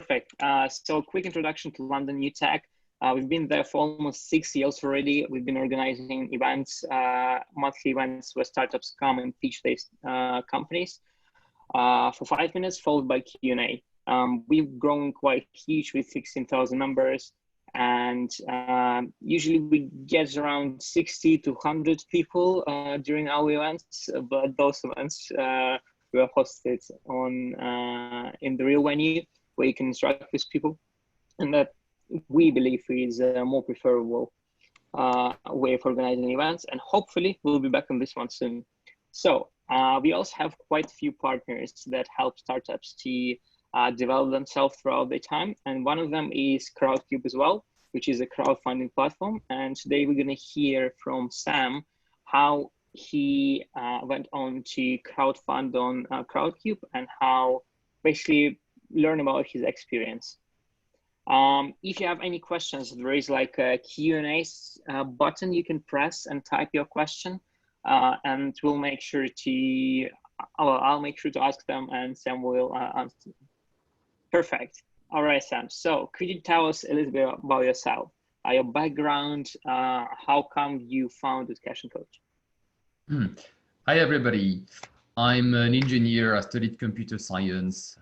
Perfect. So quick introduction to London New Tech. We've been there for almost 6 years already. We've been organizing events, monthly events where startups come and pitch their companies for 5 minutes, followed by Q&A. We've grown quite huge with 16,000 members, and usually we get around 60 to 100 people during our events, but those events were hosted on in the real venue where you can interact with people, and that we believe is a more preferable way of organizing events, and hopefully we'll be back on this one soon. So we also have quite a few partners that help startups to develop themselves throughout their time, and one of them is Crowdcube as well, which is a crowdfunding platform. And today we're going to hear from Sam how he went on to crowdfund on Crowdcube and how basically learn about his experience. If you have any questions, there is like a Q&A button you can press and type your question, and we'll make sure to, I'll make sure to ask them, and Sam will answer. Perfect. All right, Sam. So could you tell us a little bit about yourself, your background, how come you founded Cash & Coach? Hi, everybody. I'm an engineer. I studied computer science,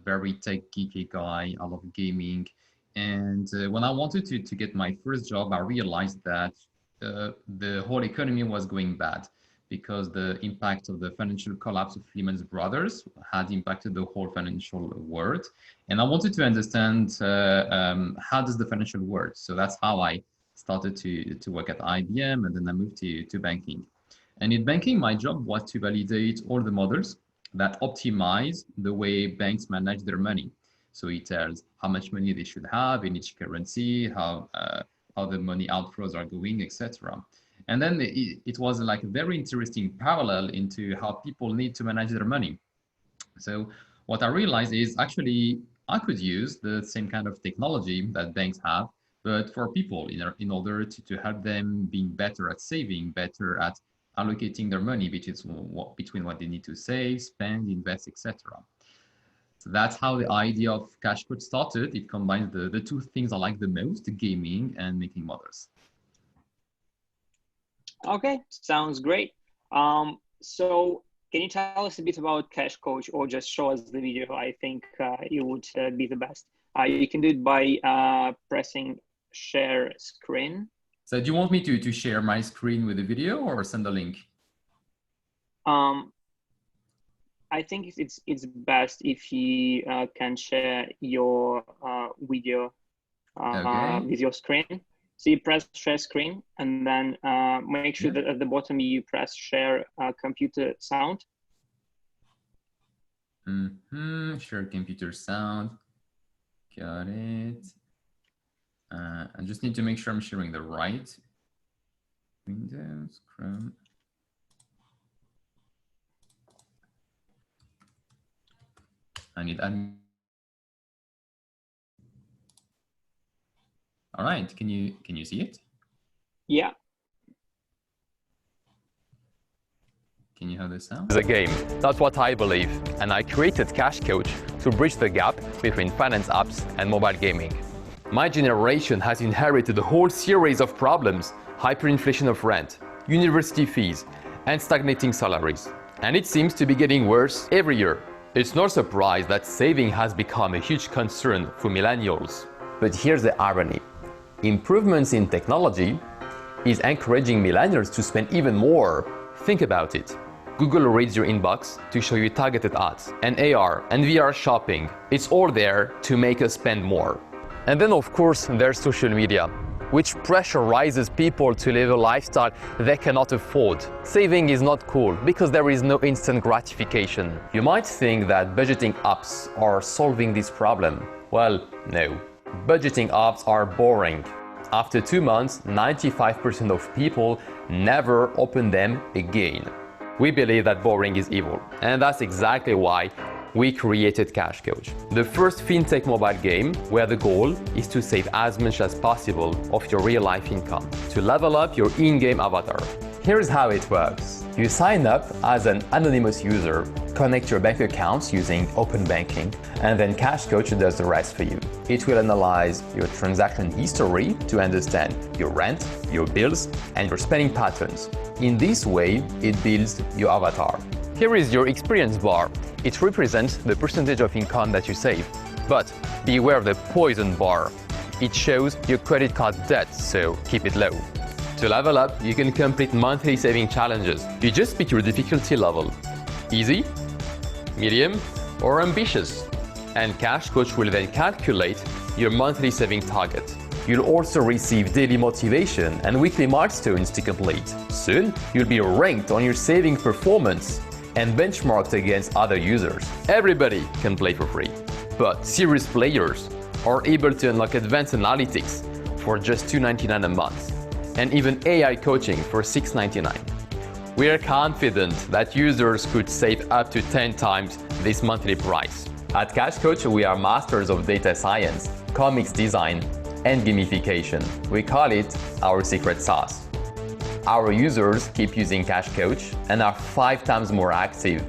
very tech geeky guy. I love gaming. And when I wanted to get my first job, I realized that the whole economy was going bad because the impact of the financial collapse of Lehman Brothers had impacted the whole financial world. And I wanted to understand how does the financial world. So that's how I started to work at IBM, and then I moved to banking. And in banking, my job was to validate all the models that optimize the way banks manage their money. So it tells how much money they should have in each currency, how the money outflows are going, etc. And then it was like a very interesting parallel into how people need to manage their money. So what I realized is actually I could use the same kind of technology that banks have, but for people in order to help them being better at saving, better at allocating their money between what they need to save, spend, invest, etc. So that's how the idea of Cash Coach started. It combines the two things I like the most, gaming and making models. Okay, sounds great. So can you tell us a bit about Cash Coach, or just show us the video? I think it would be the best. You can do it by pressing share screen. So do you want me to share my screen with the video or send a link? I think it's best if you can share your video with your screen. So you press share screen, and then make sure that at the bottom you press share computer sound. Share computer sound. Got it. I just need to make sure I'm sharing the right Windows, Chrome. I need admin. All right, can you see it? Yeah. Can you hear the sound? It's a game. That's what I believe. And I created Cash Coach to bridge the gap between finance apps and mobile gaming. My generation has inherited a whole series of problems: hyperinflation of rent, university fees, and stagnating salaries. And it seems to be getting worse every year. It's no surprise that saving has become a huge concern for millennials. But here's the irony. Improvements in technology is encouraging millennials to spend even more. Think about it. Google reads your inbox to show you targeted ads, and AR and VR shopping. It's all there to make us spend more. And then of course there's social media, which pressurizes people to live a lifestyle they cannot afford. Saving is not cool because there is no instant gratification. You might think that budgeting apps are solving this problem. Well, no. Budgeting apps are boring. After 2 months, 95% of people never open them again. We believe that boring is evil, and that's exactly why we created Cash Coach, the first fintech mobile game where the goal is to save as much as possible of your real-life income, to level up your in-game avatar. Here's how it works. You sign up as an anonymous user, connect your bank accounts using open banking, and then Cash Coach does the rest for you. It will analyze your transaction history to understand your rent, your bills, and your spending patterns. In this way, it builds your avatar. Here is your experience bar. It represents the percentage of income that you save. But beware of the poison bar. It shows your credit card debt, so keep it low. To level up, you can complete monthly saving challenges. You just pick your difficulty level. Easy, medium, or ambitious. And Cash Coach will then calculate your monthly saving target. You'll also receive daily motivation and weekly milestones to complete. Soon, you'll be ranked on your saving performance and benchmarked against other users. Everybody can play for free, but serious players are able to unlock advanced analytics for just $2.99 a month, and even AI coaching for $6.99. We are confident that users could save up to 10 times this monthly price. At Cash Coach, we are masters of data science, comics design, and gamification. We call it our secret sauce. Our users keep using Cash Coach and are 5 times more active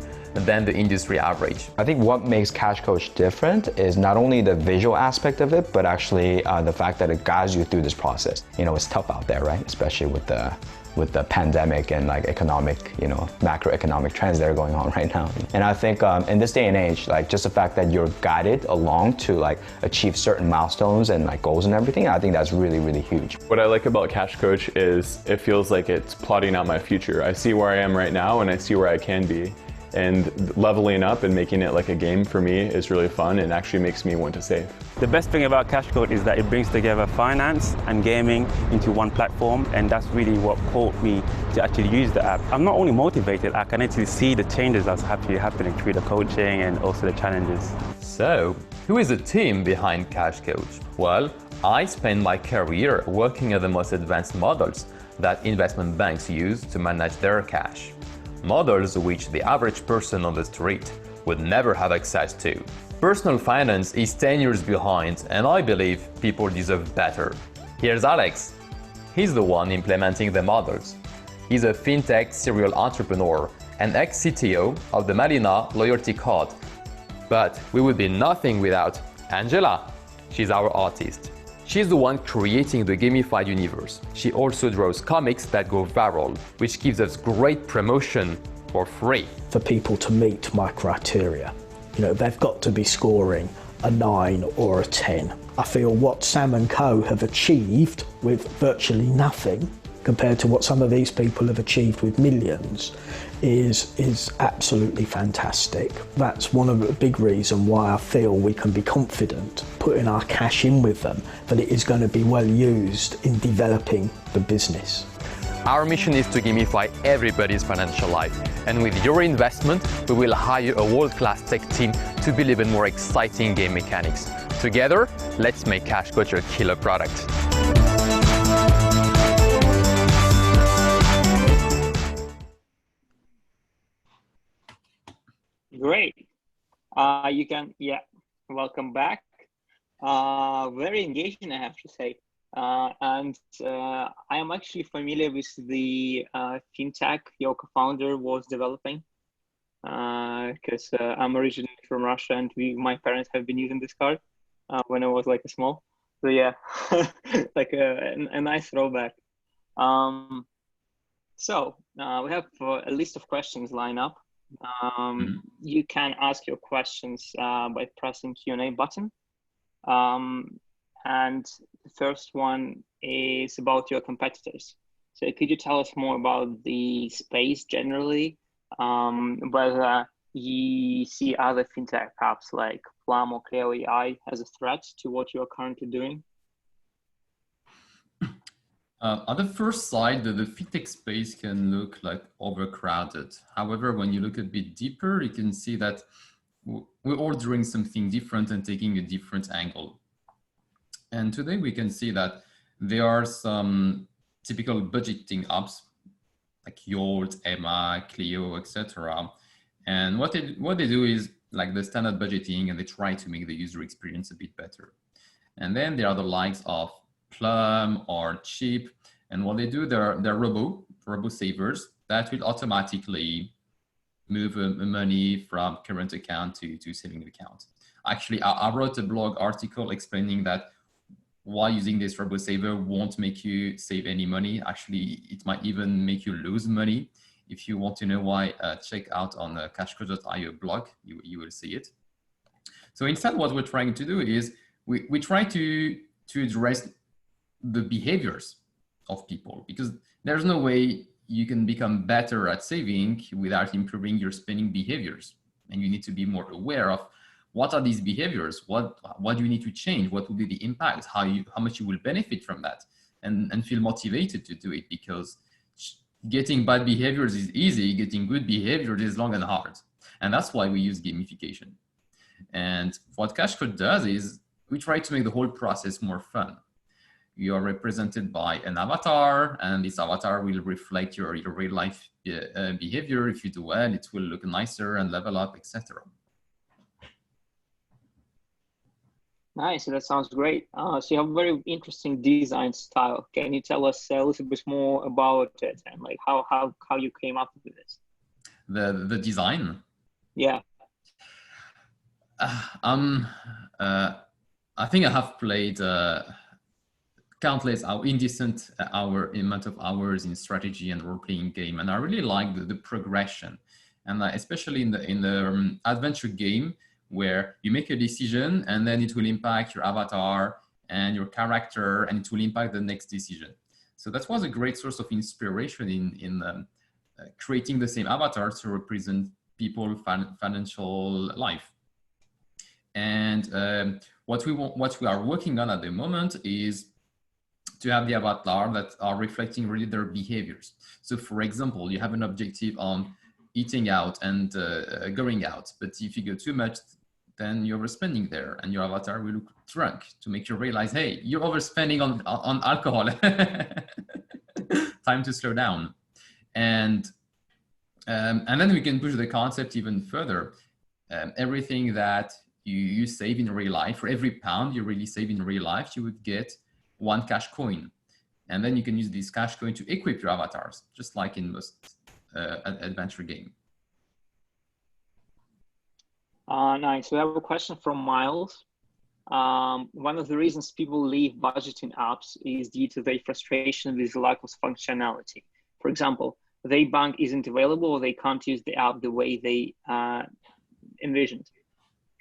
than the industry average. I think what makes Cash Coach different is not only the visual aspect of it, but actually the fact that it guides you through this process. You know, it's tough out there, right? Especially with the pandemic and like economic, you know, macroeconomic trends that are going on right now. And I think in this day and age, like just the fact that you're guided along to like achieve certain milestones and like goals and everything, I think that's really, really huge. What I like about Cash Coach is it feels like it's plotting out my future. I see where I am right now and I see where I can be. And leveling up and making it like a game for me is really fun and actually makes me want to save. The best thing about Cash Coach is that it brings together finance and gaming into one platform, and that's really what caught me to actually use the app. I'm not only motivated, I can actually see the changes that's happening through the coaching and also the challenges. So, who is the team behind Cash Coach? Well, I spent my career working on the most advanced models that investment banks use to manage their cash. Models which the average person on the street would never have access to. Personal finance is 10 years behind, and I believe people deserve better. Here's Alex. He's the one implementing the models. He's a fintech serial entrepreneur and ex-CTO of the Malina loyalty card. But we would be nothing without Angela. She's our artist. She's the one creating the gamified universe. She also draws comics that go viral, which gives us great promotion for free. For people to meet my criteria, you know, they've got to be scoring a 9 or a 10. I feel what Sam and Co have achieved with virtually nothing compared to what some of these people have achieved with millions is absolutely fantastic. That's one of the big reasons why I feel we can be confident putting our cash in with them, that it is going to be well used in developing the business. Our mission is to gamify everybody's financial life, and with your investment, we will hire a world-class tech team to build even more exciting game mechanics. Together, let's make Cash Coach a killer product. Great. Welcome back. Very engaging, I have to say. I am actually familiar with the fintech your co-founder was developing, because I'm originally from Russia and my parents have been using this card when I was like a small. So yeah, like a nice throwback. So we have a list of questions lined up. You can ask your questions by pressing Q&A button. And the first one is about your competitors. So could you tell us more about the space generally, whether you see other fintech apps like Plum or Cleo AI as a threat to what you're currently doing? On the first side, the fintech space can look like overcrowded. However, when you look a bit deeper, you can see that we're all doing something different and taking a different angle. And today we can see that there are some typical budgeting apps like Yolt, EMEA, Clio, etc. And what they do is like the standard budgeting, and they try to make the user experience a bit better. And then there are the likes of Plum or Chip, and what they do, they're robo robo savers that will automatically move money from current account to saving account. Actually, I wrote a blog article explaining that why using this robo saver won't make you save any money. Actually, it might even make you lose money. If you want to know why, check out on the cashcode.io blog, you will see it. So instead, what we're trying to do is we try to address the behaviors of people, because there's no way you can become better at saving without improving your spending behaviors. And you need to be more aware of what are these behaviors, what do you need to change, what will be the impact, how much you will benefit from that, and feel motivated to do it, because getting bad behaviors is easy, getting good behaviors is long and hard. And that's why we use gamification. And what Cashcode does is we try to make the whole process more fun. You are represented by an avatar, and this avatar will reflect your real life behavior. If you do well, it will look nicer and level up, etc. Nice, that sounds great. So you have a very interesting design style. Can you tell us a little bit more about it and like how you came up with this? The design? Yeah. I think I have played countless indecent amount of hours in strategy and role-playing game, and I really like the progression, and especially in the adventure game, where you make a decision and then it will impact your avatar and your character, and it will impact the next decision. So that was a great source of inspiration in creating the same avatar to represent people's financial life. And what we are working on at the moment is to have the avatar that are reflecting really their behaviors. So for example, you have an objective on eating out and going out, but if you go too much, then you're overspending there, and your avatar will look drunk to make you realize, hey, you're overspending on alcohol. Time to slow down. And then we can push the concept even further. Everything that you save in real life, for every pound you really save in real life, you would get 1 cash coin. And then you can use this cash coin to equip your avatars, just like in most adventure game. Nice. We have a question from Miles. One of the reasons people leave budgeting apps is due to their frustration with the lack of functionality. For example, their bank isn't available, or they can't use the app the way they envisioned.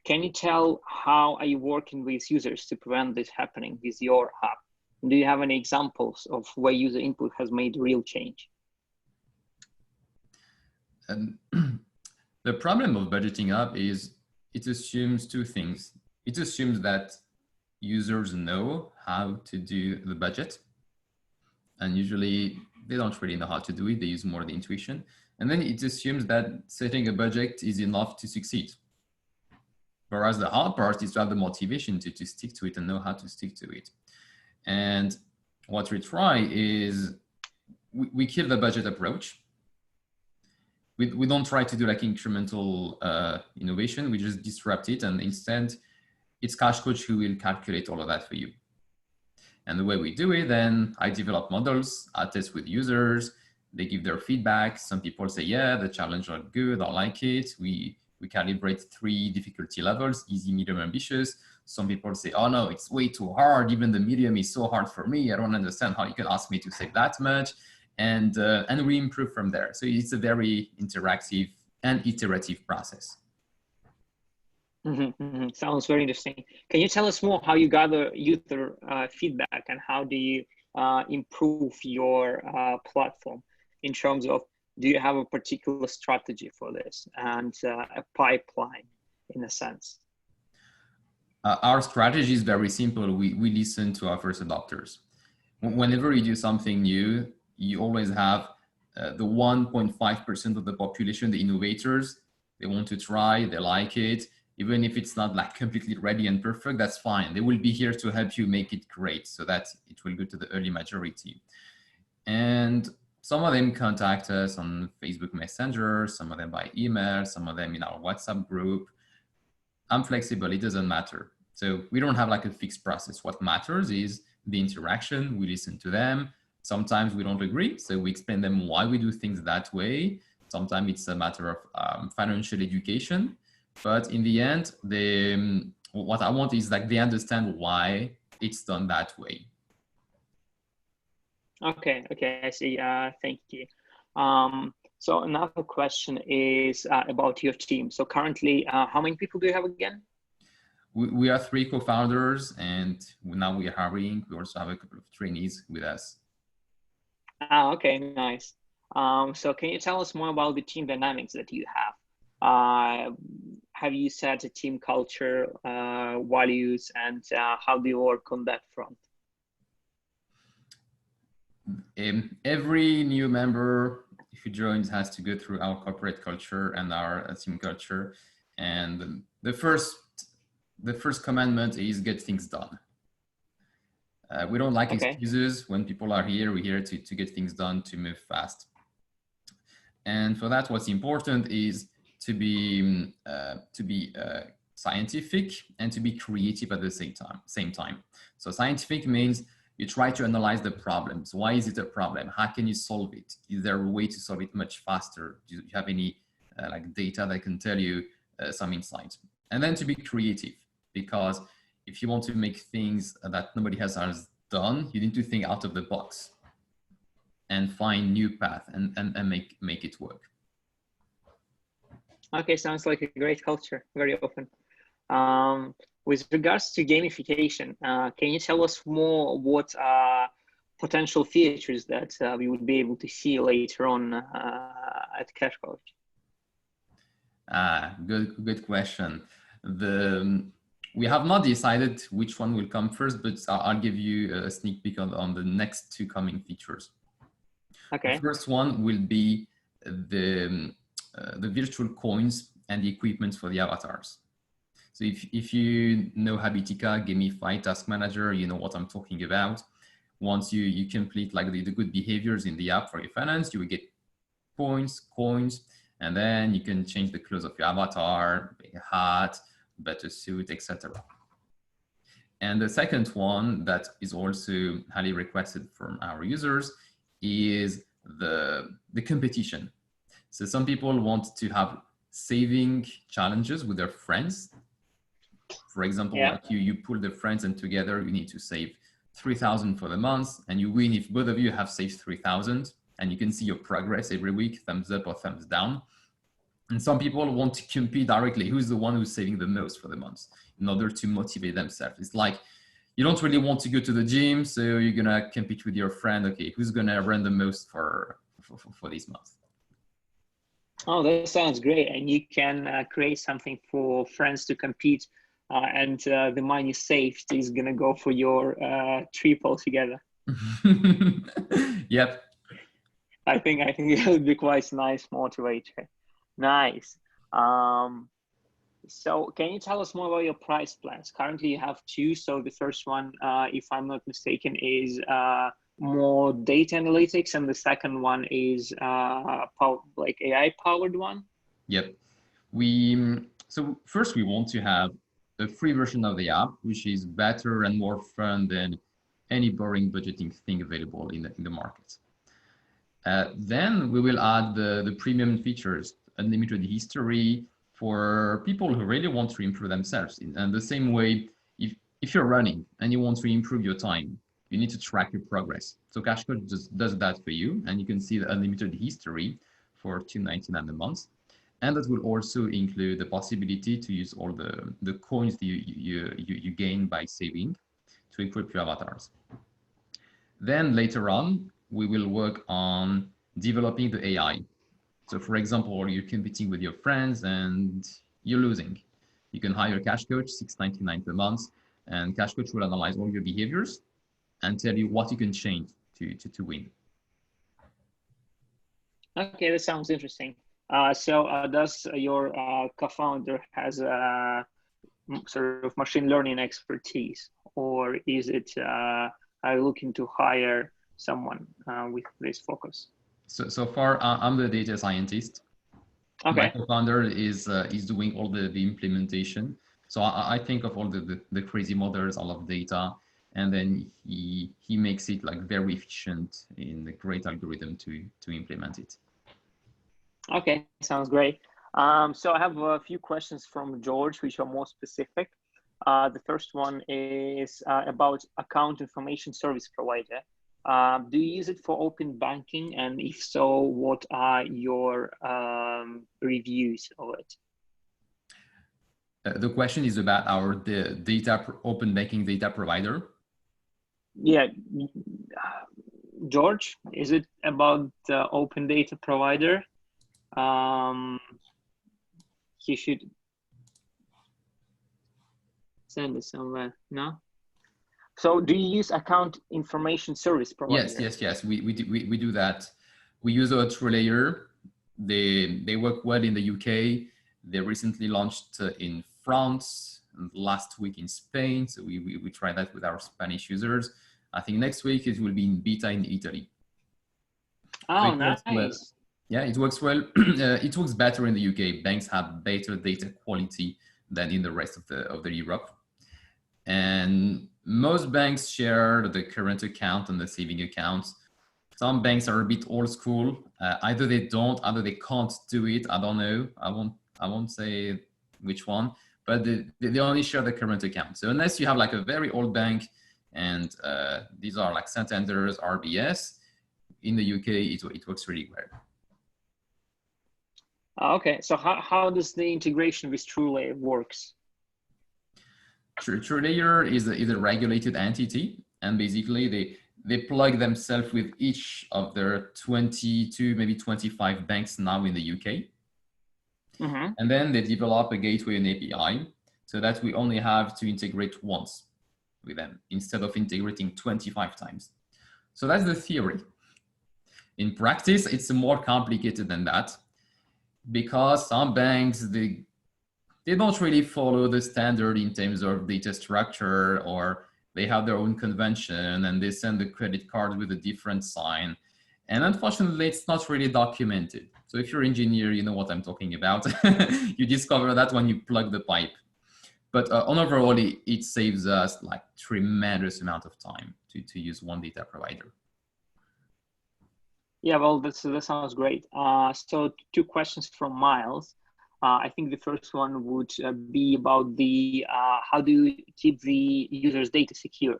Can you tell how are you working with users to prevent this happening with your app? Do you have any examples of where user input has made real change? The problem of budgeting app is it assumes 2 things. It assumes that users know how to do the budget, and usually they don't really know how to do it. They use more the intuition. And then it assumes that setting a budget is enough to succeed. Whereas the hard part is to have the motivation to stick to it and know how to stick to it. And what we try is we kill the budget approach. We don't try to do like incremental innovation. We just disrupt it, and instead it's Cash Coach who will calculate all of that for you. And the way we do it, then I develop models, I test with users, they give their feedback. Some people say, yeah, the challenge are good, I like it. We calibrate 3 difficulty levels, easy, medium, ambitious. Some people say, oh no, it's way too hard. Even the medium is so hard for me. I don't understand how you can ask me to save that much. And we improve from there. So it's a very interactive and iterative process. Sounds very interesting. Can you tell us more how you gather user feedback, and how do you improve your platform in terms of, do you have a particular strategy for this and a pipeline in a sense? Our strategy is very simple. We listen to our first adopters. Whenever you do something new, you always have the 1.5% of the population, the innovators. They want to try, they like it. Even if it's not like completely ready and perfect, that's fine. They will be here to help you make it great, so that it will go to the early majority. And some of them contact us on Facebook Messenger, some of them by email, some of them in our WhatsApp group. I'm flexible, it doesn't matter. So we don't have like a fixed process. What matters is the interaction. We listen to them, Sometimes we don't agree, so we explain them why we do things that way. Sometimes it's a matter of financial education, but in the end, what I want is like they understand why it's done that way. Okay, I see. Thank you. So another question is about your team. So currently, how many people do you have again? We are 3 co-founders, and now we are hiring. We also have a couple of trainees with us. Okay, nice. So can you tell us more about the team dynamics that you have? Have you set a team culture, values, and how do you work on that front? Every new member who joins has to go through our corporate culture and our team culture. And the first commandment is get things done. We don't like excuses. When people are here, we're here to get things done, to move fast. And for that, what's important is to be scientific and to be creative at the same time. So scientific means you try to analyze the problems. Why is it a problem? How can you solve it? Is there a way to solve it much faster? Do you have any like data that can tell you some insights? And then to be creative, because if you want to make things that nobody else has done, you need to think out of the box and find new path and make it work. Okay, sounds like a great culture, very open. With regards to gamification, can you tell us more what potential features that we would be able to see later on at Cash Coach? Good question. We have not decided which one will come first, but I'll give you a sneak peek on the next 2 coming features. Okay. The first one will be the virtual coins and the equipment for the avatars. So if you know Habitica, Gamified Task Manager, you know what I'm talking about. Once you complete like the good behaviors in the app for your finance, you will get points, coins, and then you can change the clothes of your avatar, a hat, better suit, etc. And the second one that is also highly requested from our users is the competition. So some people want to have saving challenges with their friends. For example, like you pull the friends and together you need to save 3,000 for the month, and you win if both of you have saved 3,000, and you can see your progress every week, thumbs up or thumbs down. And some people want to compete directly. Who's the one who's saving the most for the month in order to motivate themselves? It's like, you don't really want to go to the gym, so you're gonna compete with your friend. Okay, who's gonna run the most for this month? Oh, that sounds great. And you can create something for friends to compete, and the money saved is gonna go for your trip altogether. Yep. I think it would be quite a nice motivator. Nice. So can you tell us more about your price plans? Currently you have 2. So the first one, if I'm not mistaken, is more data analytics, and the second one is like AI powered one. Yep. So first we want to have a free version of the app, which is better and more fun than any boring budgeting thing available in the market. Then we will add the premium features, unlimited history for people who really want to improve themselves. And the same way, if you're running and you want to improve your time, you need to track your progress. So Cash Coach just does that for you, and you can see the unlimited history for $2.99 a month. And that will also include the possibility to use all the coins that you gain by saving to equip your avatars. Then later on, we will work on developing the AI. So for example, you're competing with your friends and you're losing. You can hire a Cash Coach, $6.99 per month, and Cash Coach will analyze all your behaviors and tell you what you can change to win. Okay, that sounds interesting. So does your co-founder has a sort of machine learning expertise, or is it looking to hire someone with this focus? So far, I'm the data scientist. Okay. My co-founder is doing all the implementation. So I think of all the crazy models, all of data, and then he makes it like very efficient in the great algorithm to implement it. Okay, sounds great. So I have a few questions from George, which are more specific. The first one is about account information service provider. Do you use it for open banking? And if so, what are your reviews of it? The question is about our data open banking data provider. Yeah, George, is it about the open data provider? He should send it somewhere. No. So, do you use account information service provider? Yes. We do that. We use a TrueLayer. They work well in the UK. They recently launched in France, and last week in Spain. So we try that with our Spanish users. I think next week it will be in beta in Italy. Oh, so nice. Well. Yeah, it works well. It works better in the UK. Banks have better data quality than in the rest of the Europe. And most banks share the current account and the saving accounts. Some banks are a bit old school. Either they don't, either they can't do it. I don't know. I won't say which one, but they only share the current account. So unless you have like a very old bank, and these are like Santander's, RBS, in the UK, it works really well. Okay, so how does the integration with TrueLayer works? TrueLayer is a regulated entity, and basically they plug themselves with each of their 22, maybe 25 banks now in the UK. Mm-hmm. And then they develop a gateway and API so that we only have to integrate once with them instead of integrating 25 times. So that's the theory. In practice, it's more complicated than that, because some banks, they don't really follow the standard in terms of data structure, or they have their own convention and they send the credit card with a different sign. And unfortunately, it's not really documented. So if you're an engineer, you know what I'm talking about. You discover that when you plug the pipe. But on overall, it saves us like tremendous amount of time to use one data provider. Yeah, well, that sounds great. So 2 questions from Miles. I think the first one would be about the how do you keep the user's data secure?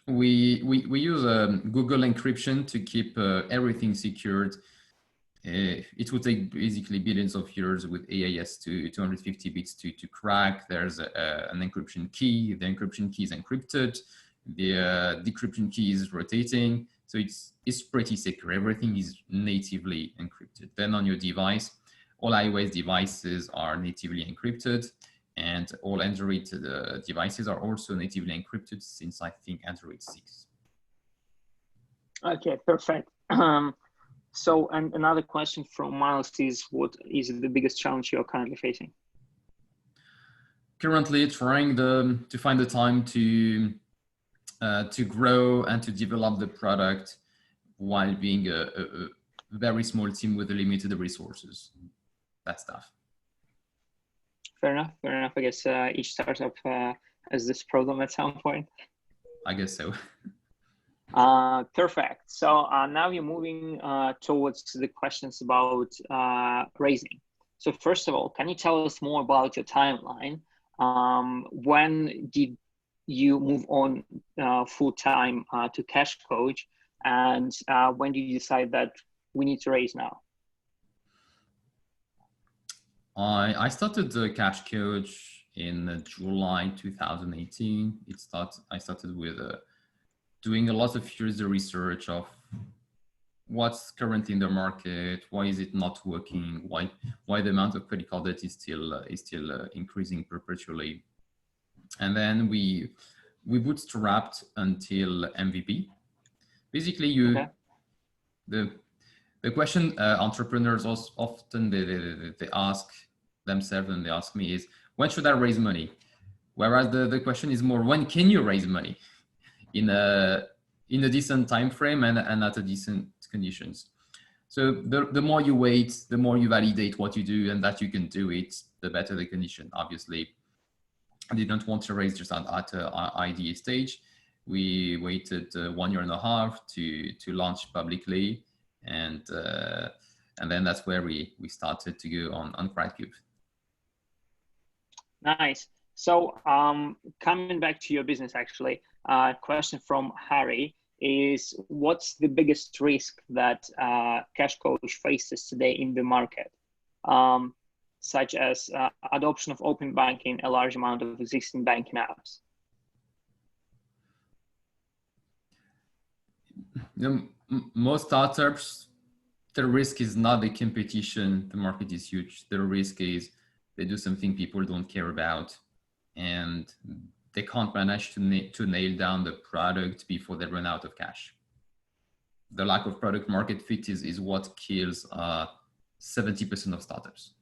We use Google encryption to keep everything secured. It would take basically billions of years with AES to 250 bits to crack. There's an encryption key. The encryption key is encrypted. The decryption key is rotating. So it's pretty secure. Everything is natively encrypted. Then on your device, all iOS devices are natively encrypted, and all Android devices are also natively encrypted since I think Android 6. Okay, perfect. So, and another question from Miles is, what is the biggest challenge you're currently facing? Currently trying to find the time to grow and to develop the product while being a very small team with limited resources. That's tough. Fair enough. I guess each startup has this problem at some point. I guess so. Perfect. So now you're moving towards the questions about raising. So first of all, can you tell us more about your timeline? When did you move on full-time to Cash Coach, and when did you decide that we need to raise now? I started the Cash Coach in July 2018. I started with doing a lot of user research of what's currently in the market, why is it not working, why the amount of credit card debt is still increasing perpetually. And then we bootstrapped until MVP. Basically, the question entrepreneurs often they ask themselves and they ask me is, when should I raise money? Whereas the question is more, when can you raise money in a decent time frame and at a decent conditions? So the more you wait, the more you validate what you do and that you can do it, the better the condition, obviously. didn't want to raise just at idea stage. We waited 1.5 years to launch publicly, and then that's where we started to go on Crowdcube. Nice. So coming back to your business, actually, question from Harry is, what's the biggest risk that Cash Coach faces today in the market, such as adoption of open banking, a large amount of existing banking apps? Most startups, the risk is not the competition. The market is huge. The risk is they do something people don't care about, and they can't manage to nail down the product before they run out of cash. The lack of product market fit is what kills 70% of startups.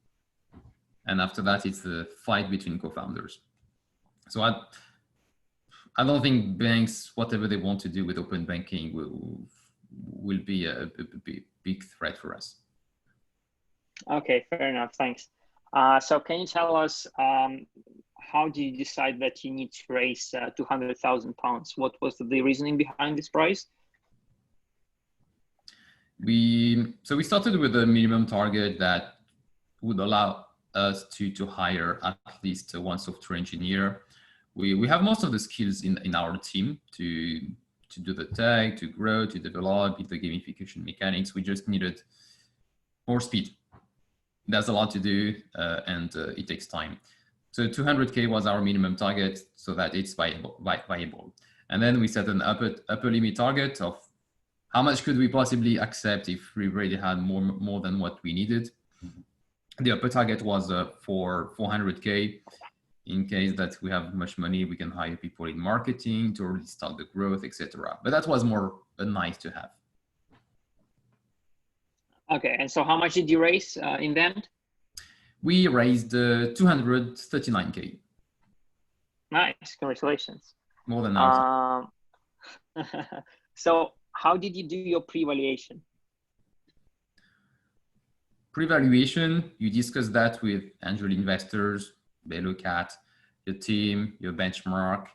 And after that, it's the fight between co-founders. So I don't think banks, whatever they want to do with open banking, will be a big threat for us. Okay, fair enough. Thanks. So can you tell us how do you decide that you need to raise £200,000? What was the reasoning behind this price? So we started with a minimum target that would allow us to hire at least one software engineer. We have most of the skills in our team to do the tech, to grow, to develop the gamification mechanics. We just needed more speed. There's a lot to do, and it takes time. So 200K was our minimum target so that it's viable. And then we set an upper limit target of how much could we possibly accept if we already had more than what we needed. The upper target was for 400K. In case that we have much money, we can hire people in marketing to already start the growth, etc. But that was more nice to have. Okay, and so how much did you raise in the end? We raised 239K. Nice, congratulations. More than ours. So how did you do your pre-valuation? Pre-valuation, you discuss that with angel investors. They look at your team, your benchmark,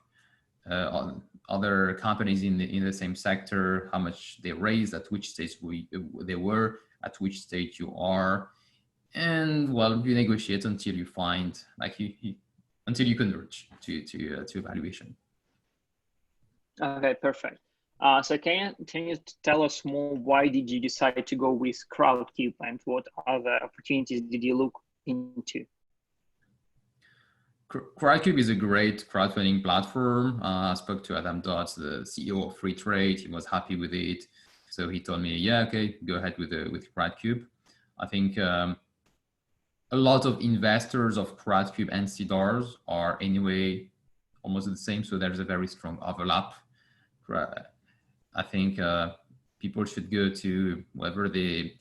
other companies in the same sector, how much they raised, at which stage they were, at which stage you are, and well, you negotiate until you find, like until you converge to evaluation. Okay, perfect. So can you tell us more? Why did you decide to go with Crowdcube, and what other opportunities did you look into? Crowdcube is a great crowdfunding platform. I spoke to Adam Dodds, the CEO of Free Trade. He was happy with it. So he told me, yeah, okay, go ahead with Crowdcube. I think a lot of investors of Crowdcube and CDARs are anyway almost the same. So there's a very strong overlap. I think people should go to wherever they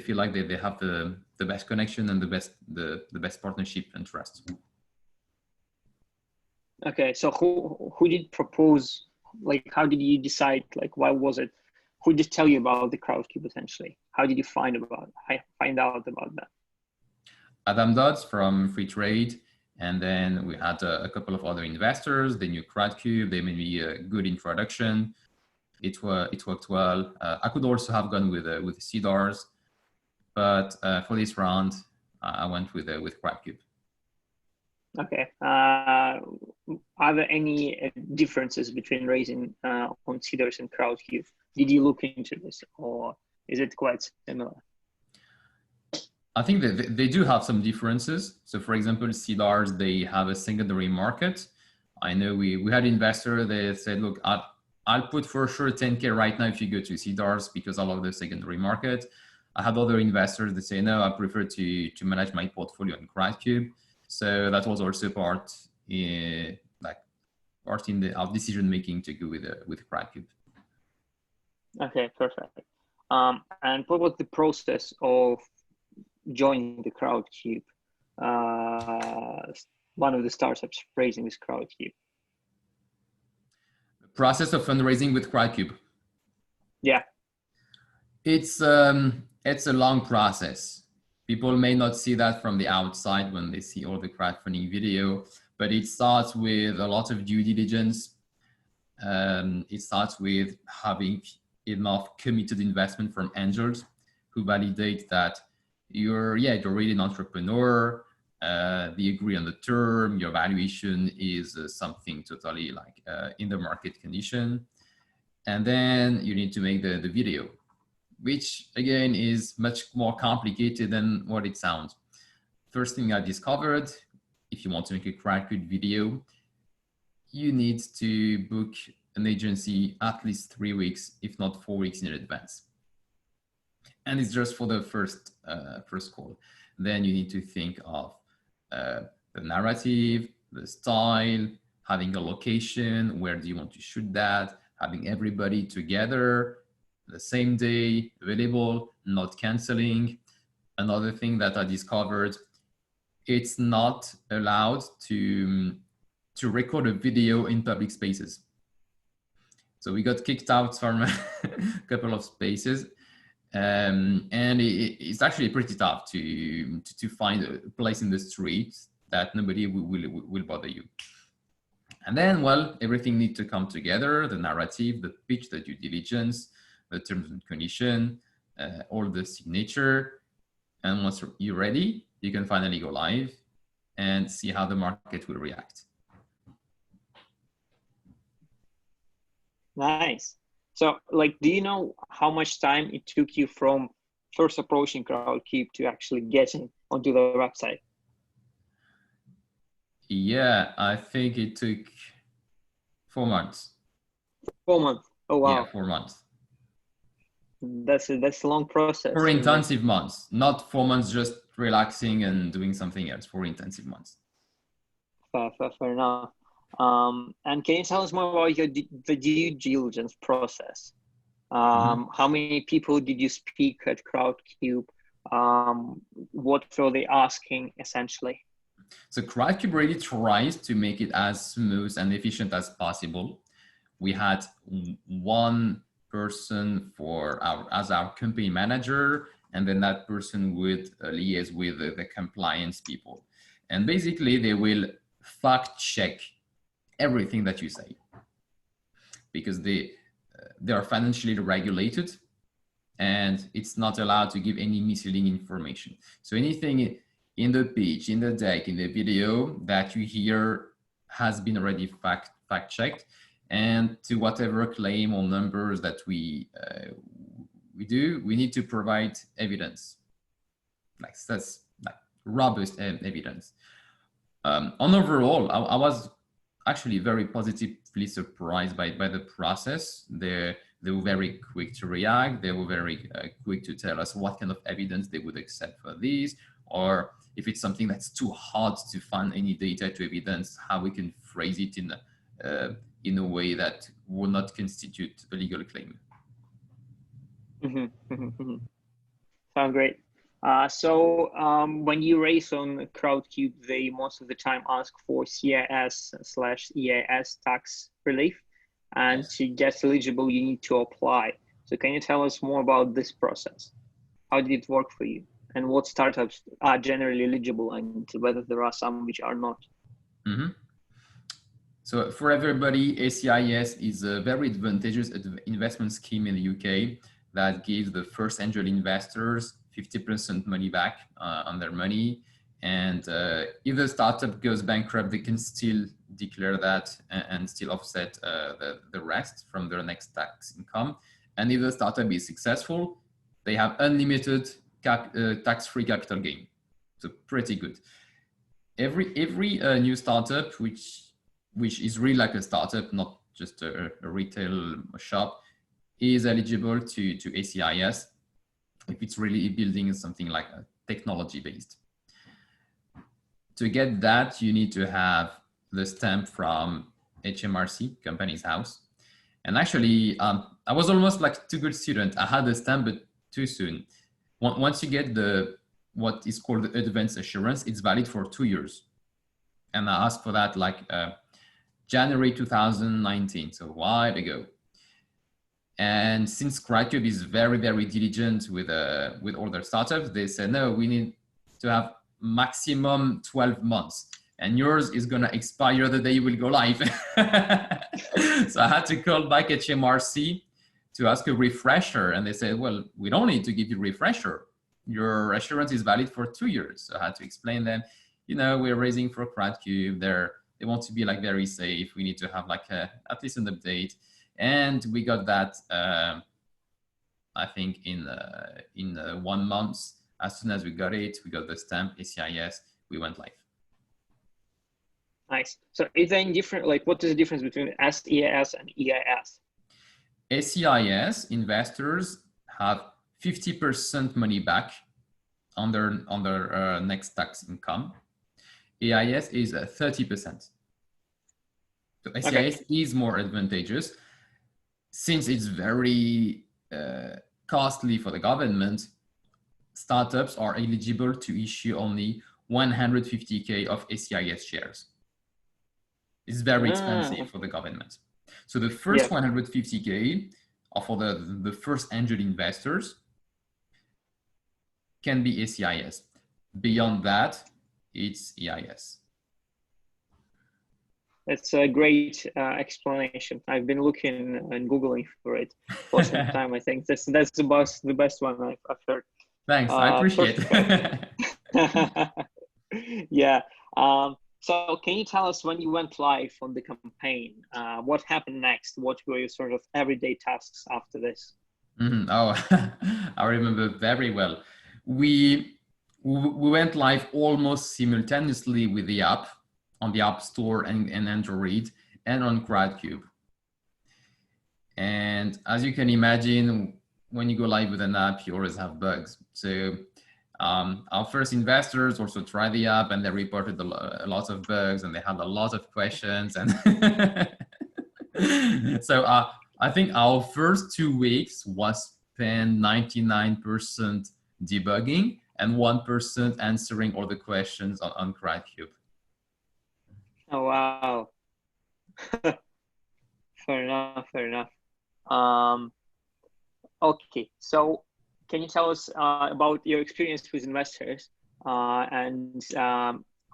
feel like they have the best connection and the best partnership and trust. Okay, so who did propose, like, how did you decide, like, why was it, who did tell you about the Crowdcube essentially? How did you find out about that? Adam Dodds from Free Trade, and then we had a couple of other investors. They knew Crowdcube, they made me a good introduction. It worked well. I could also have gone with CDARs, but for this round, I went with Crowdcube. Okay. Are there any differences between raising on CDARs and Crowdcube? Did you look into this, or is it quite similar? I think that they do have some differences. So for example, CDARs, they have a secondary market. I know we had investors, they said, look, I'll put for sure 10K right now if you go to CDARs because I love the secondary market. I had other investors that say, no, I prefer to manage my portfolio on Crowdcube. So that was also part in our decision making to go with Crowdcube. Okay, perfect. And what was the process of joining the Crowdcube? One of the startups raising this Crowdcube. The process of fundraising with Crowdcube. Yeah, it's a long process. People may not see that from the outside when they see all the crowdfunding video, but it starts with a lot of due diligence. It starts with having enough committed investment from angels who validate that you're really an entrepreneur. They agree on the term, your valuation is something totally like in the market condition. And then you need to make the video, which again is much more complicated than what it sounds. First thing I discovered, if you want to make a Crowdcube video, you need to book an agency at least 3 weeks, if not 4 weeks in advance. And it's just for the first call. Then you need to think of the narrative, the style, having a location, where do you want to shoot that, having everybody together the same day, available, not canceling. Another thing that I discovered, it's not allowed to record a video in public spaces. So we got kicked out from a couple of spaces. And it's actually pretty tough to find a place in the street that nobody will bother you. And then, well, everything needs to come together, the narrative, the pitch, the due diligence, the terms and condition, all the signature. And once you're ready, you can finally go live and see how the market will react. Nice. So, like, do you know how much time it took you from first approaching Crowdcube to actually getting onto the website? Yeah, I think it took 4 months. 4 months. Oh wow. Yeah, 4 months. That's a long process. 4 intensive months, not 4 months just relaxing and doing something else. 4 intensive months. Fair enough. And can you tell us more about the due diligence process? How many people did you speak at Crowdcube? What were they asking essentially? So Crowdcube really tries to make it as smooth and efficient as possible. We had one person as our company manager, and then that person would liaise with the compliance people. And basically they will fact check everything that you say, because they are financially regulated and it's not allowed to give any misleading information. So anything in the pitch, in the deck, in the video that you hear has been already fact checked, and to whatever claim or numbers that we do, we need to provide evidence, like that's like robust evidence. On overall, I was actually very positively surprised by the process. They were very quick to react. They were very quick to tell us what kind of evidence they would accept for these, or if it's something that's too hard to find any data to evidence, how we can phrase it in a way that will not constitute a legal claim. Sound great. So when you raise on Crowdcube, they most of the time ask for CIS/EAS tax relief, and to get eligible, you need to apply. So can you tell us more about this process? How did it work for you? And what startups are generally eligible, and whether there are some which are not? So for everybody, ACIS is a very advantageous investment scheme in the UK that gives the first angel investors 50% money back on their money. And if the startup goes bankrupt, they can still declare that and still offset the rest from their next tax income. And if the startup is successful, they have unlimited tax-free capital gain. So pretty good. Every new startup, which is really like a startup, not just a retail shop, is eligible to ACIS if it's really building something like a technology based. To get that, you need to have the stamp from HMRC, Companies House. And actually, I was almost like too good student. I had the stamp, but too soon. Once you get what is called the advance assurance, it's valid for 2 years. And I asked for that like January 2019, so a while ago. And since Crowdcube is very, very diligent with all their startups, they said, no, we need to have maximum 12 months. and yours is going to expire the day you will go live. So I had to call back HMRC to ask a refresher, and they said, well, we don't need to give you a refresher. Your assurance is valid for 2 years. So I had to explain them, you know, we're raising for Crowdcube. They want to be like very safe. We need to have like at least an update. And we got that, I think in 1 month. As soon as we got it, we got the stamp, ACIS, we went live. Nice. So is there any different, like what is the difference between SEIS and EIS? ACIS investors have 50% money back on their next tax income. EIS is 30%. So ACIS is more advantageous since it's very costly for the government. Startups are eligible to issue only 150K of ACIS shares. It's very expensive for the government. So the first 150K are for the first angel investors can be ACIS. Beyond that, it's EIS. That's a great explanation. I've been looking and Googling for it for some time. I think that's the best one I've heard. Thanks, I appreciate it. Yeah. So can you tell us when you went live on the campaign? What happened next? What were your sort of everyday tasks after this? Oh, I remember very well. We went live almost simultaneously with the app on the App Store and Android and on Crowdcube. And as you can imagine, when you go live with an app, you always have bugs. So our first investors also tried the app and they reported a lot of bugs and they had a lot of questions. And so I think our first 2 weeks was spent 99% debugging and 1% answering all the questions on Crowdcube. Oh, wow. Fair enough. Okay, so can you tell us about your experience with investors and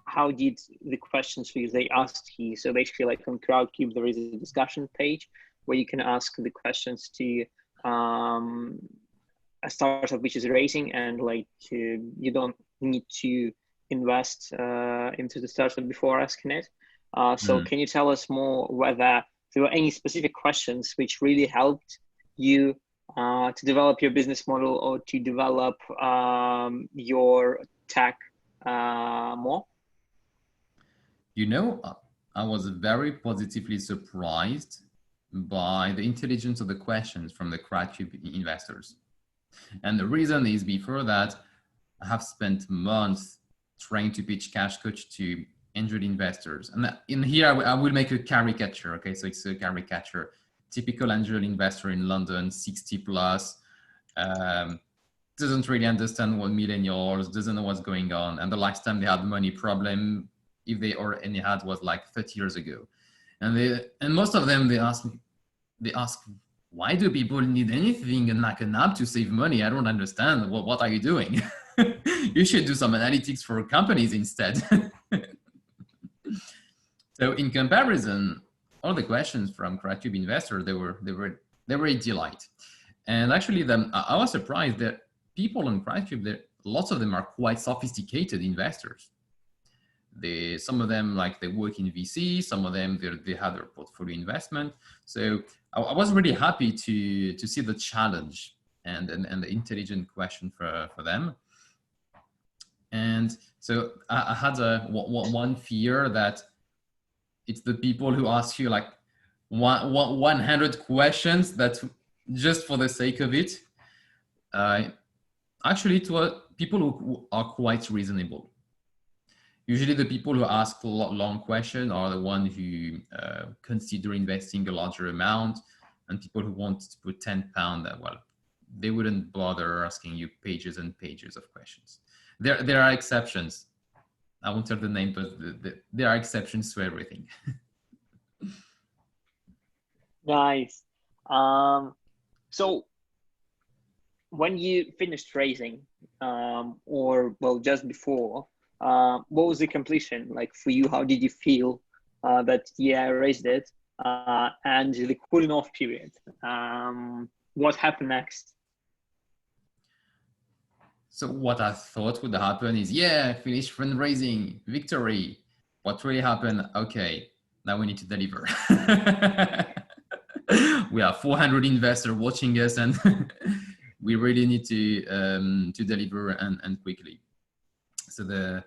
how did the questions for you, they asked you? So basically like on Crowdcube, there is a discussion page where you can ask the questions to a startup which is raising, and like you don't need to invest into the startup before asking it. So can you tell us more whether there were any specific questions which really helped you to develop your business model or to develop your tech more? You know, I was very positively surprised by the intelligence of the questions from the Crowdcube investors. And the reason is before that, I have spent months trying to pitch Cash Coach to angel investors. And in here, I will make a caricature. Okay, so it's a caricature. Typical angel investor in London, 60 plus, doesn't really understand what millennials, doesn't know what's going on. And the last time they had money problem, if they or any had, was like 30 years ago. And most of them, they ask, why do people need anything and like an app to save money? I don't understand. What are you doing? You should do some analytics for companies instead. So in comparison, all the questions from Crowdcube investors, they were a delight. And actually, I was surprised that people on Crowdcube, lots of them are quite sophisticated investors. Some of them, like they work in VC, some of them they have their portfolio investment. So I was really happy to see the challenge and the intelligent question for them. And so I had one fear that it's the people who ask you like 100 questions that just for the sake of it. Actually, people who are quite reasonable. Usually the people who ask long questions are the ones who consider investing a larger amount, and people who want to put £10, well, they wouldn't bother asking you pages and pages of questions. There are exceptions. I won't tell the name, but there are exceptions to everything. Nice. So when you finished raising, or well, just before, what was the completion like for you? How did you feel that I raised it? And the cooling off period. What happened next? So what I thought would happen is, yeah, finish fundraising, victory. What really happened? Okay, now we need to deliver. We have 400 investors watching us, and we really need to deliver and quickly. So the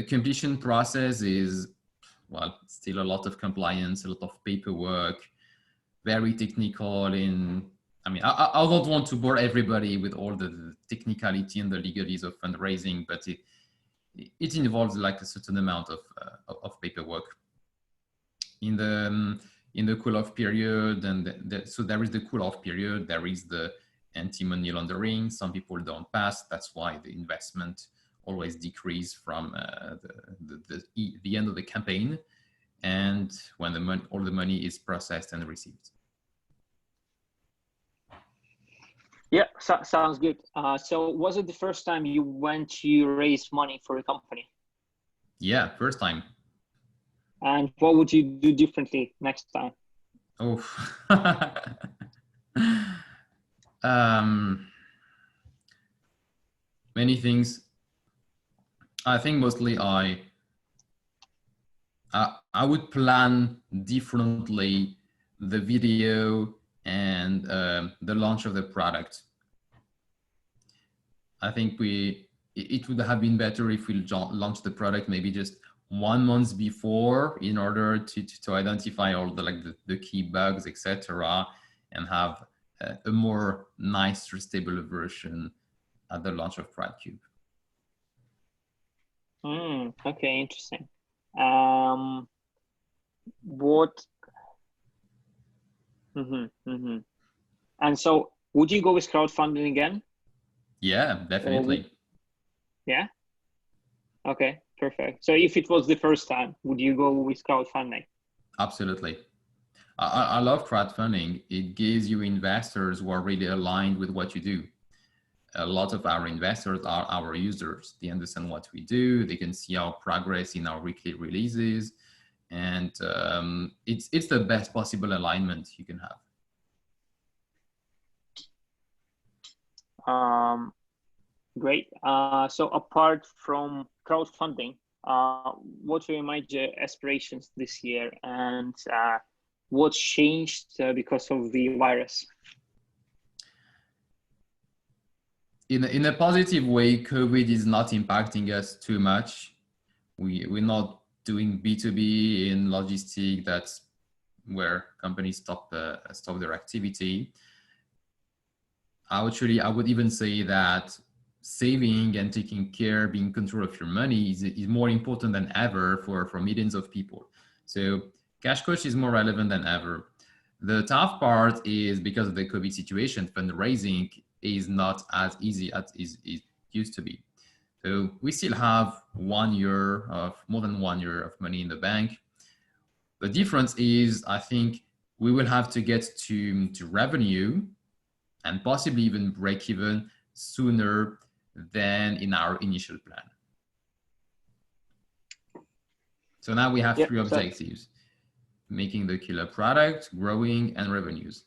completion process is, well, still a lot of compliance, a lot of paperwork, very technical. I mean, I don't want to bore everybody with all the technicality and the legalese of fundraising, but it involves like a certain amount of paperwork. In the cool-off period, and so there is the cool-off period, there is the anti-money laundering. Some people don't pass. That's why the investment always decrease from the end of the campaign, and when all the money is processed and received. Yeah, sounds good. So was it the first time you went to raise money for a company? Yeah, first time. And what would you do differently next time? Oh, many things. I think mostly I would plan differently the video and the launch of the product. I think it would have been better if we launched the product maybe just 1 month before, in order to identify all the key bugs, etc., and have a more nicer, stable version at the launch of Crowdcube. Okay, interesting. And so would you go with crowdfunding again? Yeah, definitely. Yeah. Okay, perfect. So if it was the first time, would you go with crowdfunding? Absolutely. I love crowdfunding. It gives you investors who are really aligned with what you do. A lot of our investors are our users. They understand what we do. They can see our progress in our weekly releases. And it's the best possible alignment you can have. Great. So apart from crowdfunding, what were your major aspirations this year, and what changed because of the virus? In a positive way, COVID is not impacting us too much. We're not doing B2B in logistics. That's where companies stop their activity. I would even say that saving and taking care, being in control of your money is more important than ever for millions of people. So Cash Coach is more relevant than ever. The tough part is, because of the COVID situation, fundraising is not as easy as it used to be. So we still have more than 1 year of money in the bank. The difference is, I think we will have to get to revenue and possibly even break even sooner than in our initial plan. So now we have 3 objectives: making the killer product, growing, and revenues.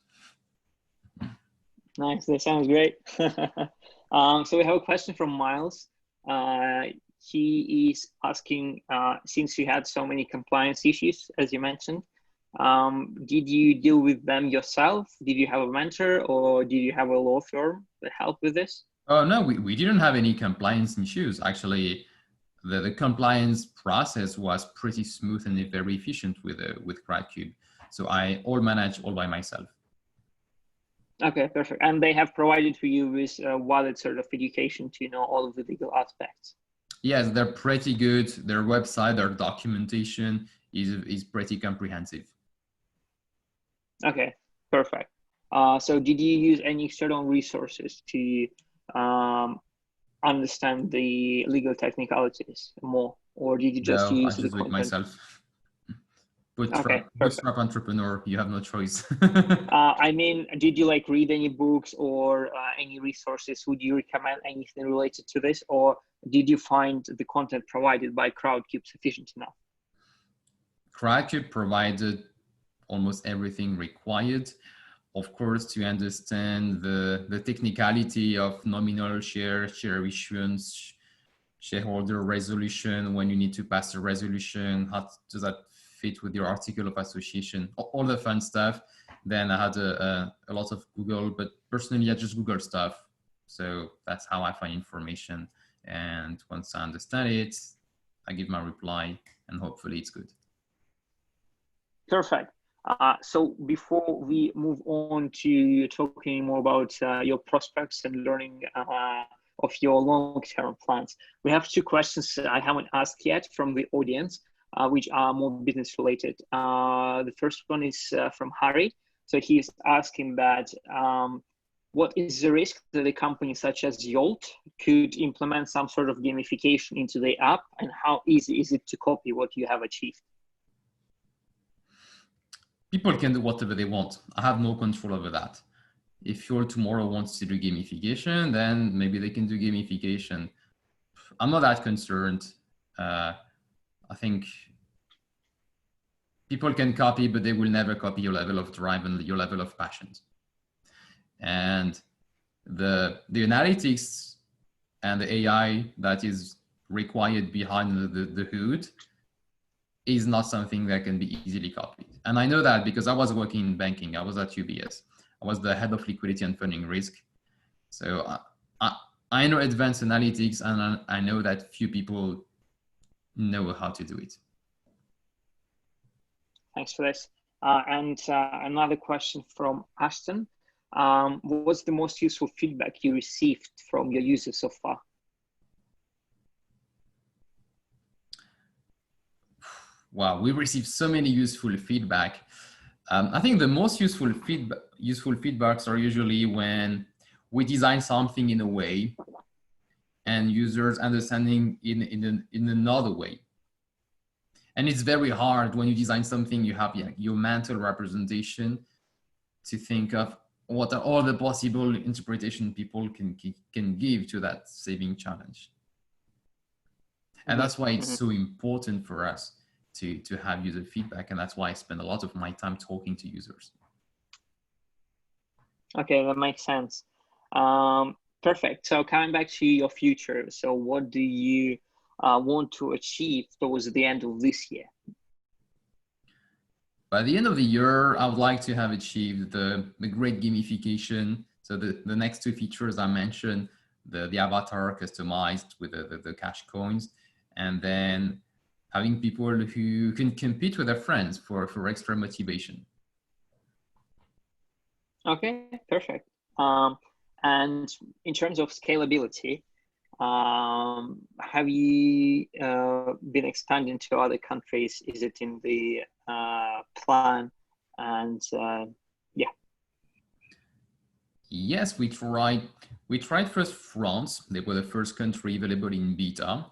Nice, that sounds great. So we have a question from Miles. He is asking, since you had so many compliance issues, as you mentioned, did you deal with them yourself? Did you have a mentor, or did you have a law firm that helped with this? Oh, no, we didn't have any compliance issues. Actually, the compliance process was pretty smooth and very efficient with Crowdcube. So I managed all by myself. Okay, perfect. And they have provided for you with wallet sort of education to know all of the legal aspects? Yes, they're pretty good. Their website, their documentation is pretty comprehensive. Okay, perfect. So did you use any external resources to understand the legal technicalities more, or did you just use the content? Myself? Bootstrap entrepreneur, you have no choice. I mean, did you like read any books or any resources? Would you recommend anything related to this, or did you find the content provided by Crowdcube sufficient enough? Crowdcube provided almost everything required. Of course, to understand the technicality of nominal share issuance, shareholder resolution, when you need to pass a resolution, how does that fit with your article of association, all the fun stuff. Then I had a lot of Google, but personally I just Google stuff. So that's how I find information. And once I understand it, I give my reply and hopefully it's good. Perfect. So before we move on to talking more about your prospects and learning of your long-term plans, we have two questions that I haven't asked yet from the audience, which are more business related. The first one is from Harry. So he's asking that what is the risk that a company such as Yolt could implement some sort of gamification into the app, and how easy is it to copy what you have achieved? People can do whatever they want. I have no control over that. If Yolt tomorrow wants to do gamification, then maybe they can do gamification. I'm not that concerned. I think people can copy, but they will never copy your level of drive and your level of passion. And the analytics and the AI that is required behind the hood is not something that can be easily copied. And I know that because I was working in banking. I was at UBS. I was the head of liquidity and funding risk. So I know advanced analytics, and I know that few people know how to do it. Thanks for this. And another question from Ashton. What's the most useful feedback you received from your users so far? Wow, we received so many useful feedback. I think the most useful feedbacks are usually when we design something in a way and users understanding in another way. And it's very hard when you design something, you have your mental representation to think of what are all the possible interpretation people can give to that saving challenge. And that's why it's so important for us to have user feedback. And that's why I spend a lot of my time talking to users. Okay, that makes sense. Perfect. So coming back to your future, so what do you want to achieve towards the end of this year? By the end of the year, I would like to have achieved the great gamification. So the next two features I mentioned, the avatar customized with the cash coins, and then having people who can compete with their friends for extra motivation. Okay, perfect. And in terms of scalability, have you been expanding to other countries? Is it in the plan? And yeah. Yes, we tried first France. They were the first country available in beta.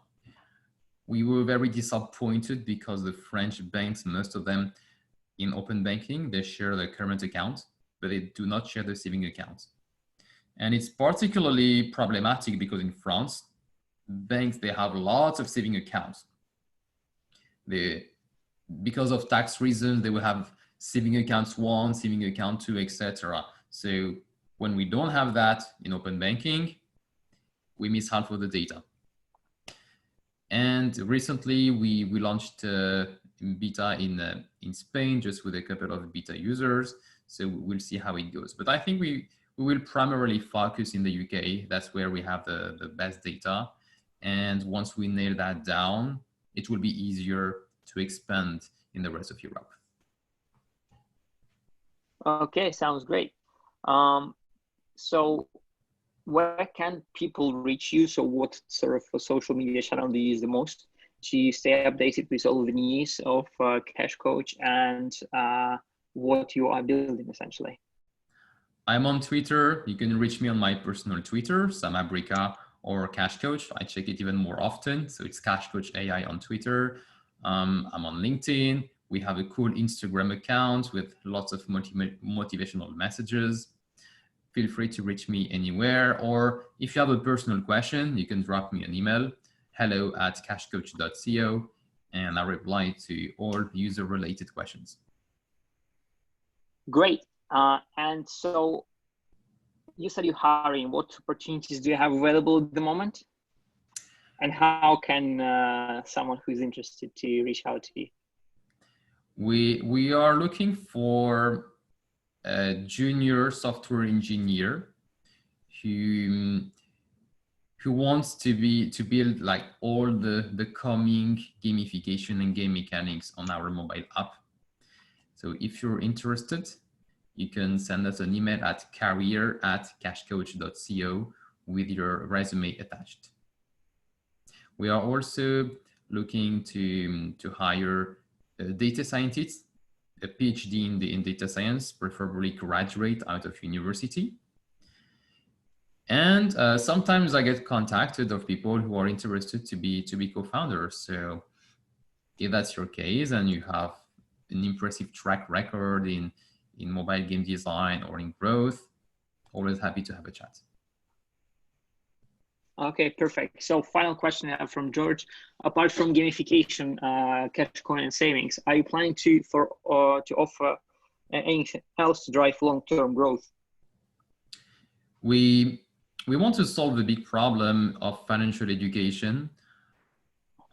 We were very disappointed because the French banks, most of them in open banking, they share the current account, but they do not share the saving account. And it's particularly problematic because in France, banks, they have lots of saving accounts. Because of tax reasons, they will have saving accounts 1, saving account 2, etc. So when we don't have that in open banking, we miss half of the data. And recently we launched beta in Spain, just with a couple of beta users. So we'll see how it goes. But I think we will primarily focus in the UK. That's where we have the best data. And once we nail that down, it will be easier to expand in the rest of Europe. Okay, sounds great. So where can people reach you? So what sort of social media channel do you use the most to stay updated with all the news of Cash Coach and what you are building essentially? I'm on Twitter. You can reach me on my personal Twitter, Sam Abrika or Cash Coach. I check it even more often. So it's Cash Coach AI on Twitter. I'm on LinkedIn. We have a cool Instagram account with lots of motivational messages. Feel free to reach me anywhere, or if you have a personal question, you can drop me an email, hello@cashcoach.co, and I reply to all user-related questions. Great. And so you said you're hiring. What opportunities do you have available at the moment? And how can someone who's interested to reach out to you? We are looking for a junior software engineer who wants to build like all the coming gamification and game mechanics on our mobile app. So if you're interested, you can send us an email at career@cashcoach.co with your resume attached. We are also looking to hire data scientists, a PhD in data science, preferably graduate out of university. And sometimes I get contacted of people who are interested to be co-founders. So if that's your case and you have an impressive track record in mobile game design or in growth, always happy to have a chat. Okay, perfect. So final question I have from George. Apart from gamification, cash coin and savings, are you planning to offer anything else to drive long-term growth? We want to solve the big problem of financial education.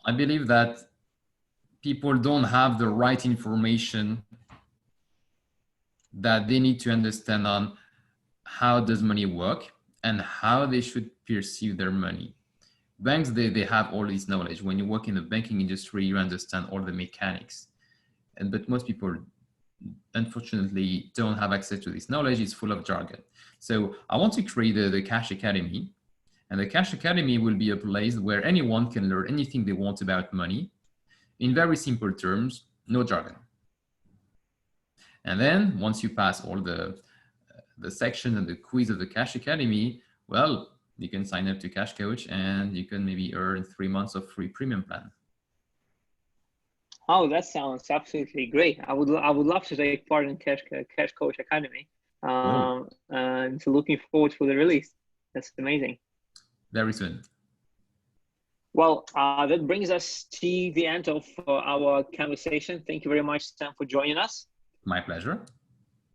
I believe that people don't have the right information that they need to understand on how does money work and how they should perceive their money. Banks, they have all this knowledge. When you work in the banking industry, you understand all the mechanics. But most people, unfortunately, don't have access to this knowledge. It's full of jargon. So I want to create the Cash Academy. And the Cash Academy will be a place where anyone can learn anything they want about money in very simple terms, no jargon. And then once you pass all the section and the quiz of the Cash Academy, well, you can sign up to Cash Coach and you can maybe earn 3 months of free premium plan. Oh, that sounds absolutely great. I would love to take part in Cash Coach Academy. And so looking forward for the release. That's amazing. Very soon. Well, that brings us to the end of our conversation. Thank you very much, Sam, for joining us. My pleasure.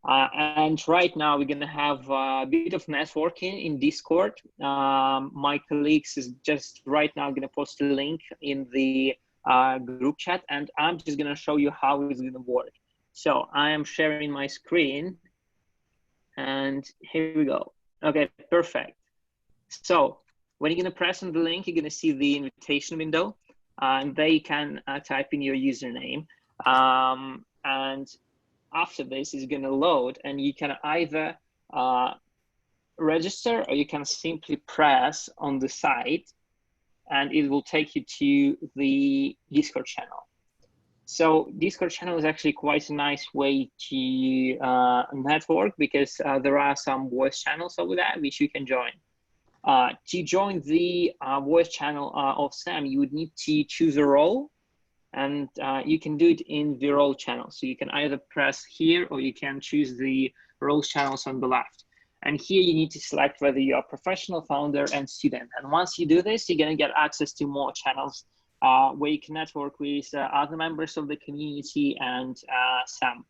And right now we're going to have a bit of networking in Discord. My colleagues is just right now going to post a link in the group chat, and I'm just going to show you how it's going to work. So I am sharing my screen, and here we go. Okay, perfect. So when you're going to press on the link, you're going to see the invitation window, and there you can type in your username. And after this is going to load, and you can either register or you can simply press on the site and it will take you to the Discord channel. So Discord channel is actually quite a nice way to network, because there are some voice channels over there which you can join. To join the voice channel of Sam, you would need to choose a role, and you can do it in the role channel. So you can either press here or you can choose the roles channels on the left. And here you need to select whether you are professional, founder, and student. And once you do this, you're going to get access to more channels where you can network with other members of the community and Sam.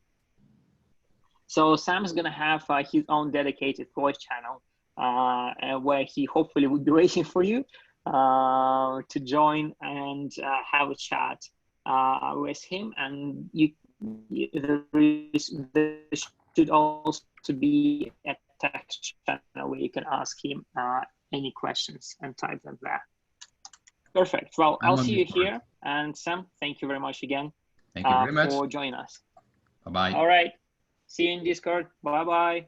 So Sam is going to have his own dedicated voice channel where he hopefully will be waiting for you to join and have a chat with him. And there should also be a text channel where you can ask him any questions and type them there. Perfect. Well, I'll see you here. And Sam, thank you very much again. Thank you very much for joining us. Bye-bye. All right. See you in Discord. Bye-bye.